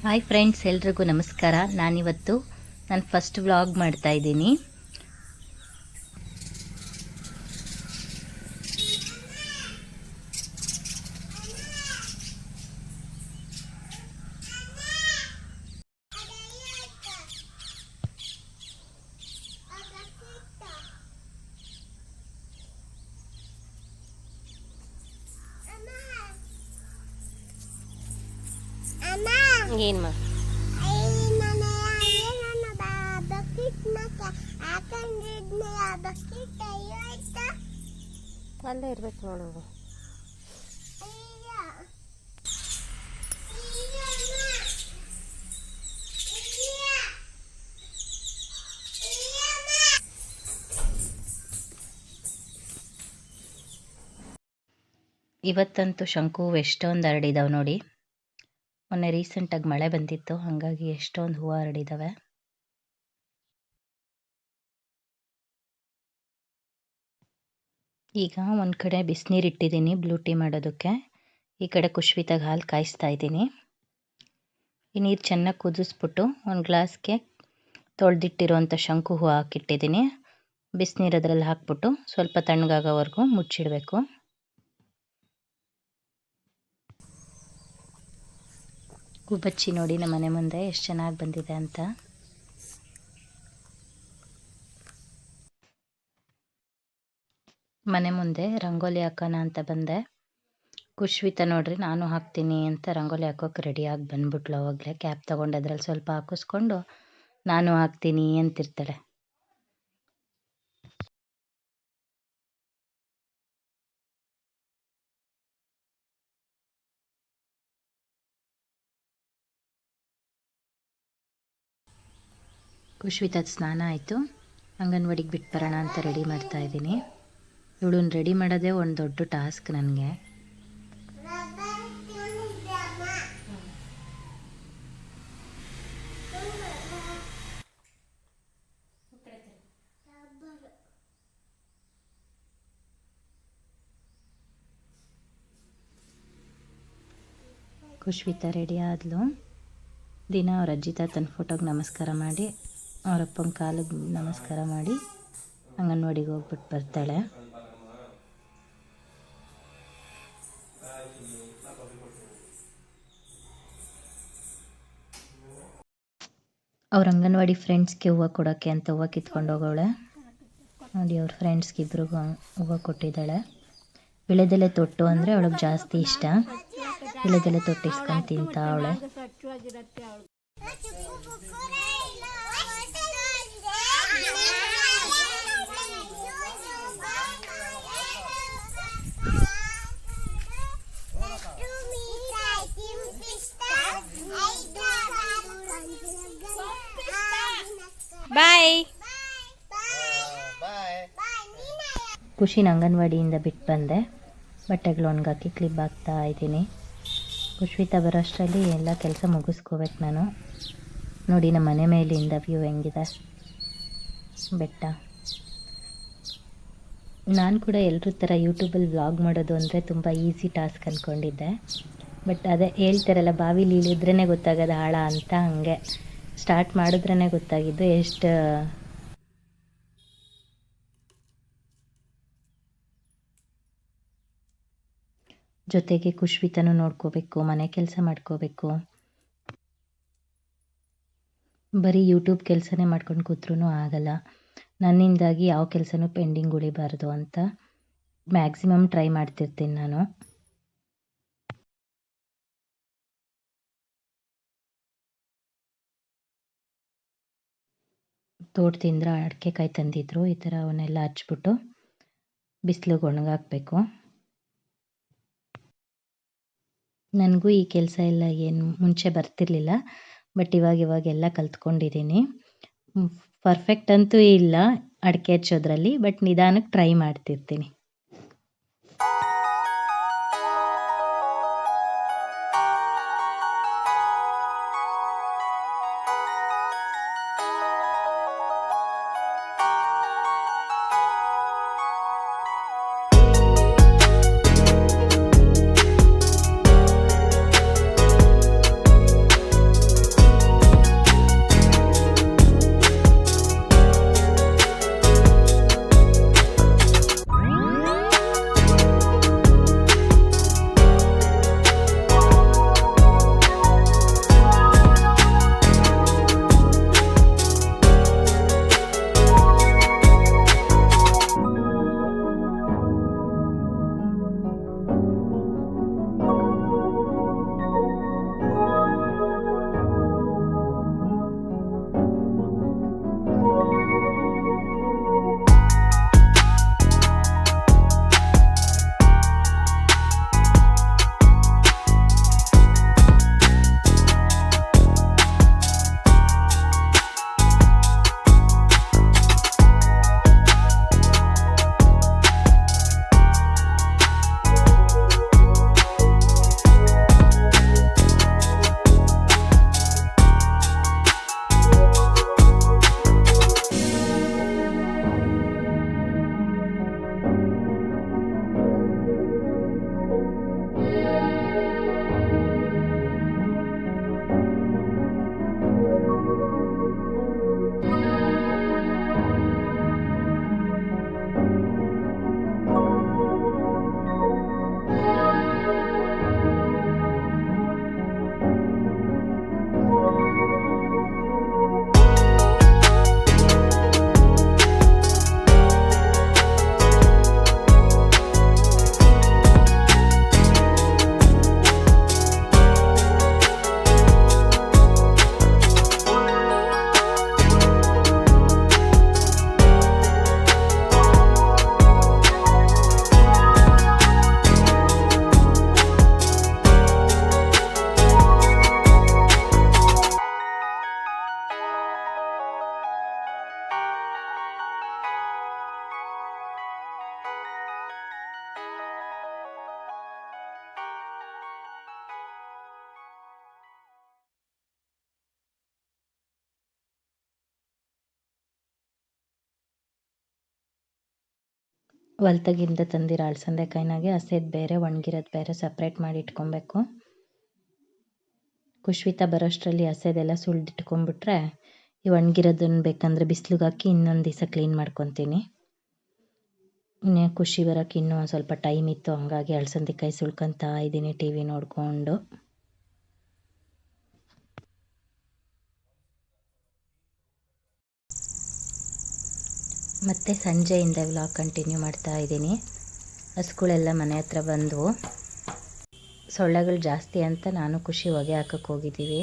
Hi friends, ಎಲ್ರಿಗೂ ನಮಸ್ಕಾರ. ನಾನಿವತ್ತು ನಾನು ಫಸ್ಟ್ ವ್ಲಾಗ್ ಮಾಡ್ತಾ ಇದ್ದೀನಿ. ಏನು ಅಲ್ಲೇ ಇರ್ಬೇಕು ನೋಡು. ಇವತ್ತಂತೂ ಶಂಕು ಎಷ್ಟೊಂದು ಹರಡಿದಾವೆ ನೋಡಿ. ಮೊನ್ನೆ ರೀಸೆಂಟಾಗಿ ಮಳೆ ಬಂದಿತ್ತು, ಹಾಗಾಗಿ ಎಷ್ಟೊಂದು ಹೂವು ಹರಡಿದಾವೆ. ಈಗ ಒಂದು ಕಡೆ ಬಿಸಿನೀರು ಇಟ್ಟಿದ್ದೀನಿ ಬ್ಲೂ ಟೀ ಮಾಡೋದಕ್ಕೆ. ಈ ಕಡೆ ಕುಶ್ವಿತಾಗ ಹಾಲು ಕಾಯಿಸ್ತಾ ಇದ್ದೀನಿ. ಈ ನೀರು ಚೆನ್ನಾಗಿ ಕುದಿಸ್ಬಿಟ್ಟು ಒಂದು ಗ್ಲಾಸ್ಗೆ ತೊಳೆದಿಟ್ಟಿರುವಂಥ ಶಂಕು ಹೂವು ಹಾಕಿಟ್ಟಿದ್ದೀನಿ. ಬಿಸಿನೀರು ಅದರಲ್ಲಿ ಹಾಕ್ಬಿಟ್ಟು ಸ್ವಲ್ಪ ತಣ್ಣಗಾಗೋವರೆಗೂ ಮುಚ್ಚಿಡಬೇಕು. ಗುಬ್ಬಚ್ಚಿ ನೋಡಿ ನಮ್ಮ ಮನೆ ಮುಂದೆ ಎಷ್ಟು ಚೆನ್ನಾಗಿ ಬಂದಿದೆ ಅಂತ. ಮನೆ ಮುಂದೆ ರಂಗೋಲಿ ಹಾಕೋಣ ಅಂತ ಬಂದೆ. ಕುಶ್ವಿತಾ ನೋಡ್ರಿ ನಾನು ಹಾಕ್ತೀನಿ ಅಂತ ರಂಗೋಲಿ ಹಾಕೋಕೆ ರೆಡಿಯಾಗಿ ಬಂದ್ಬಿಟ್ಲು. ಅವಾಗಲೇ ಕ್ಯಾಪ್ ತೊಗೊಂಡು ಅದ್ರಲ್ಲಿ ಸ್ವಲ್ಪ ಹಾಕಿಸ್ಕೊಂಡು ನಾನು ಹಾಕ್ತೀನಿ ಅಂತಿರ್ತಾಳೆ. ಕುಶ್ವಿತಾದ ಸ್ನಾನ ಆಯಿತು. ಅಂಗನವಾಡಿಗೆ ಬಿಟ್ಟು ಬರೋಣ ಅಂತ ರೆಡಿ ಮಾಡ್ತಾ ಇದ್ದೀನಿ. ಇವಳನ್ನ ರೆಡಿ ಮಾಡೋದೇ ಒಂದು ದೊಡ್ಡ ಟಾಸ್ಕ್ ನನಗೆ. ಕುಶ್ವಿತಾ ರೆಡಿ ಆದ್ಲು. ದಿನ ಅವ್ರ ಅಜ್ಜಿ ತಾತನ ಫೋಟೋಗೆ ನಮಸ್ಕಾರ ಮಾಡಿ, ಅವರಪ್ಪನ ಕಾಲಿಗೆ ನಮಸ್ಕಾರ ಮಾಡಿ ಅಂಗನವಾಡಿಗೆ ಹೋಗ್ಬಿಟ್ಟು ಬರ್ತಾಳೆ. ಅವ್ರ ಅಂಗನವಾಡಿ ಫ್ರೆಂಡ್ಸ್ಗೆ ಹೂವು ಕೊಡೋಕ್ಕೆ ಅಂತ ಹೂವು ಕಿತ್ಕೊಂಡು ಹೋಗೋಳೆ ನೋಡಿ. ಅವ್ರ ಫ್ರೆಂಡ್ಸ್ಗೆ ಇಬ್ರಿಗೂ ಹೂವು ಕೊಟ್ಟಿದ್ದಾಳೆ. ವಿಳೆದೆಲೆ ತೊಟ್ಟು ಅಂದರೆ ಅವಳಿಗೆ ಜಾಸ್ತಿ ಇಷ್ಟ. ವಿಳೆದೆಲೆ ತೊಟ್ಟು ಇಸ್ಕೊಂಡು ತಿಂತ ಅವಳೆ. ಬಾಯ್. ಖುಷಿನ ಅಂಗನವಾಡಿಯಿಂದ ಬಿಟ್ಟು ಬಂದೆ. ಬಟ್ಟೆಗಳು ಒಣಗಾಕಿ ಕ್ಲಿಪ್ ಹಾಕ್ತಾ ಇದ್ದೀನಿ. ಕುಶ್ವಿತಾ ಬರೋಷ್ಟರಲ್ಲಿ ಎಲ್ಲ ಕೆಲಸ ಮುಗಿಸ್ಕೋಬೇಕು ನಾನು. ನೋಡಿ ನಮ್ಮ ಮನೆ ಮೇಲಿಂದ ವ್ಯೂ ಹೆಂಗಿದೆ, ಬೆಟ್ಟ. ನಾನು ಕೂಡ ಎಲ್ಲರ ಥರ ಯೂಟ್ಯೂಬಲ್ಲಿ ವ್ಲಾಗ್ ಮಾಡೋದು ಅಂದರೆ ತುಂಬ ಈಸಿ ಟಾಸ್ಕ್ ಅಂದ್ಕೊಂಡಿದ್ದೆ. ಬಟ್ ಅದೇ ಹೇಳ್ತಾರಲ್ಲ, ಬಾವಿಲಿ ಇಳಿದ್ರೇ ಗೊತ್ತಾಗೋದು ಆಳ ಅಂತ. ಹಾಗೆ ಸ್ಟಾರ್ಟ್ ಮಾಡಿದ್ರೇ ಗೊತ್ತಾಗಿದ್ದು ಎಷ್ಟು ಜೊತೆಗೆ ಕುಶ್ವಿತನೂ ನೋಡ್ಕೋಬೇಕು, ಮನೆ ಕೆಲಸ ಮಾಡ್ಕೋಬೇಕು. ಬರೀ ಯೂಟ್ಯೂಬ್ ಕೆಲಸನೇ ಮಾಡ್ಕೊಂಡು ಕೂತ್ರೂ ಆಗಲ್ಲ. ನನ್ನಿಂದಾಗಿ ಯಾವ ಕೆಲಸನೂ ಪೆಂಡಿಂಗ್ ಉಳಿಬಾರ್ದು ಅಂತ ಮ್ಯಾಕ್ಸಿಮಮ್ ಟ್ರೈ ಮಾಡ್ತಿರ್ತೀನಿ ನಾನು. ತೋಟದಿಂದ ಅಡಿಕೆಕಾಯಿ ತಂದಿದ್ರು. ಈ ಥರ ಅವನ್ನೆಲ್ಲ ಹಚ್ಬಿಟ್ಟು ಬಿಸಿಲಿಗೆ ಒಣಗಾಕಬೇಕು. ನನಗೂ ಈ ಕೆಲಸ ಎಲ್ಲ ಏನು ಮುಂಚೆ ಬರ್ತಿರ್ಲಿಲ್ಲ. ಬಟ್ ಇವಾಗೆಲ್ಲ ಕಲ್ತ್ಕೊಂಡಿದ್ದೀನಿ. ಪರ್ಫೆಕ್ಟ್ ಅಂತೂ ಇಲ್ಲ ಅಡಿಕೆ ಹಚ್ಚೋದ್ರಲ್ಲಿ, ಬಟ್ ನಿಧಾನಕ್ಕೆ ಟ್ರೈ ಮಾಡ್ತಿರ್ತೀನಿ. ಹೊಲ್ದಾಗಿಂದ ತಂದಿರೋ ಅಳಸಂದೆಕಾಯಿನಾಗೆ ಹಸಿದು ಬೇರೆ ಒಣಗಿರೋದು ಬೇರೆ ಸಪ್ರೇಟ್ ಮಾಡಿ ಇಟ್ಕೊಬೇಕು. ಕುಶ್ವಿತ ಬರೋಷ್ಟರಲ್ಲಿ ಹಸಿದೆಲ್ಲ ಸುಲಿದಿಟ್ಕೊಂಡ್ಬಿಟ್ರೆ ಈ ಒಣಗಿರೋದನ್ನು ಬೇಕಂದರೆ ಬಿಸಿಲಿಗೆ ಹಾಕಿ ಇನ್ನೊಂದು ದಿವಸ ಕ್ಲೀನ್ ಮಾಡ್ಕೊತೀನಿ. ಇನ್ನೇ ಖುಷಿ ಬರೋಕ್ಕೆ ಇನ್ನೂ ಒಂದು ಸ್ವಲ್ಪ ಟೈಮ್ ಇತ್ತು, ಹಂಗಾಗಿ ಅಳಸಂದೆಕಾಯಿ ಸುಳ್ಕೊತಾ ಇದ್ದೀನಿ ಟಿ ವಿ ನೋಡಿಕೊಂಡು. ಮತ್ತು ಸಂಜೆಯಿಂದ ವ್ಲಾಗ್ ಕಂಟಿನ್ಯೂ ಮಾಡ್ತಾ ಇದ್ದೀನಿ. ಹಸುಗಳೆಲ್ಲ ಮನೆ ಹತ್ರ ಬಂದವು. ಸೊಳ್ಳೆಗಳು ಜಾಸ್ತಿ ಅಂತ ನಾನು ಖುಷಿ ಹೊಗೆ ಹಾಕಕ್ಕೆ ಹೋಗಿದ್ದೀವಿ.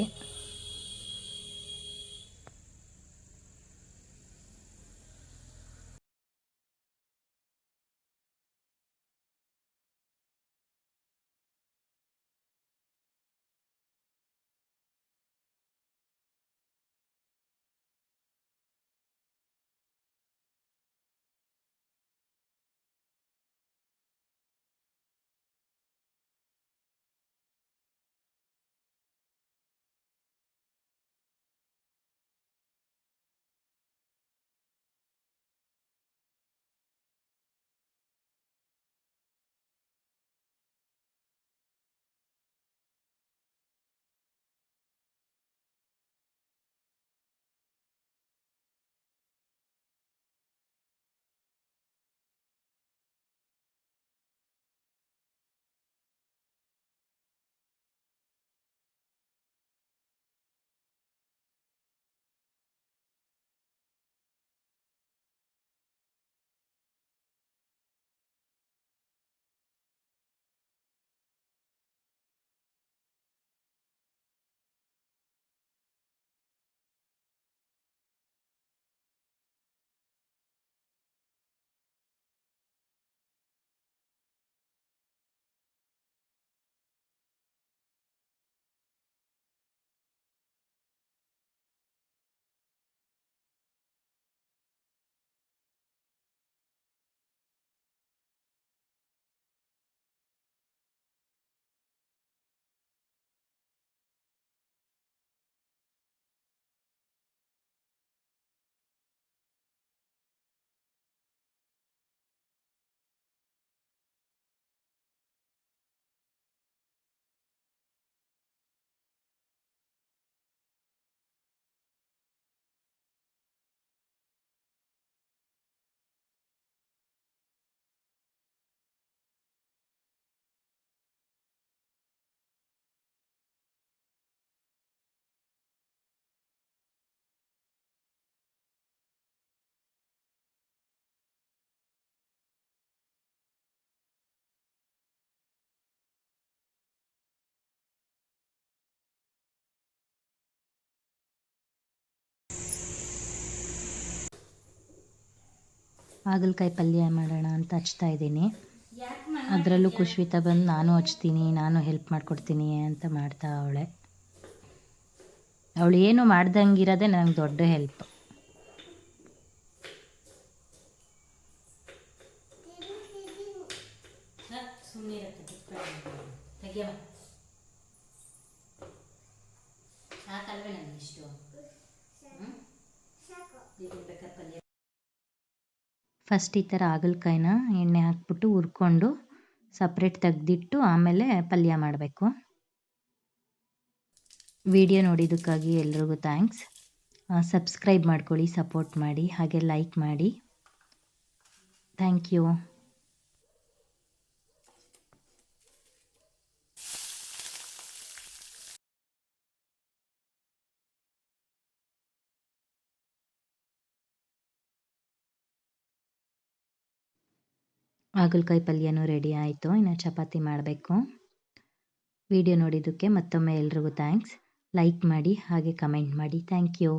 ಹಾಗಲಕಾಯಿ ಪಲ್ಯ ಮಾಡೋಣ ಅಂತ ಹಚ್ತಾ ಇದ್ದೀನಿ. ಅದರಲ್ಲೂ ಕುಶ್ವಿತ ಬಂದು ನಾನು ಹಚ್ತೀನಿ, ನಾನು ಹೆಲ್ಪ್ ಮಾಡಿಕೊಡ್ತೀನಿ ಅಂತ ಮಾಡ್ತಾ ಅವಳೆ. ಅವಳು ಏನು ಮಾಡ್ದಂಗಿರೋದೇ ನನಗೆ ದೊಡ್ಡ ಹೆಲ್ಪ್. ಫಸ್ಟ್ ಈ ಥರ ಹಾಗಲಕಾಯಿನ ಎಣ್ಣೆ ಹಾಕ್ಬಿಟ್ಟು ಹುರ್ಕೊಂಡು ಸಪ್ರೇಟ್ ತೆಗೆದಿಟ್ಟು ಆಮೇಲೆ ಪಲ್ಯ ಮಾಡಬೇಕು. ವಿಡಿಯೋ ನೋಡಿದ್ದಕ್ಕಾಗಿ ಎಲ್ರಿಗೂ ಥ್ಯಾಂಕ್ಸ್. ಸಬ್ಸ್ಕ್ರೈಬ್ ಮಾಡ್ಕೊಳ್ಳಿ, ಸಪೋರ್ಟ್ ಮಾಡಿ, ಹಾಗೆ ಲೈಕ್ ಮಾಡಿ. Thank you. ಹಾಗಲಕಾಯಿ ಪಲ್ಯನೂ ರೆಡಿ ಆಯಿತು. ಇನ್ನು ಚಪಾತಿ ಮಾಡಬೇಕು. ವಿಡಿಯೋ ನೋಡಿದ್ದಕ್ಕೆ ಮತ್ತೊಮ್ಮೆ ಎಲ್ರಿಗೂ ಥ್ಯಾಂಕ್ಸ್. ಲೈಕ್ ಮಾಡಿ ಹಾಗೆ ಕಮೆಂಟ್ ಮಾಡಿ. Thank you.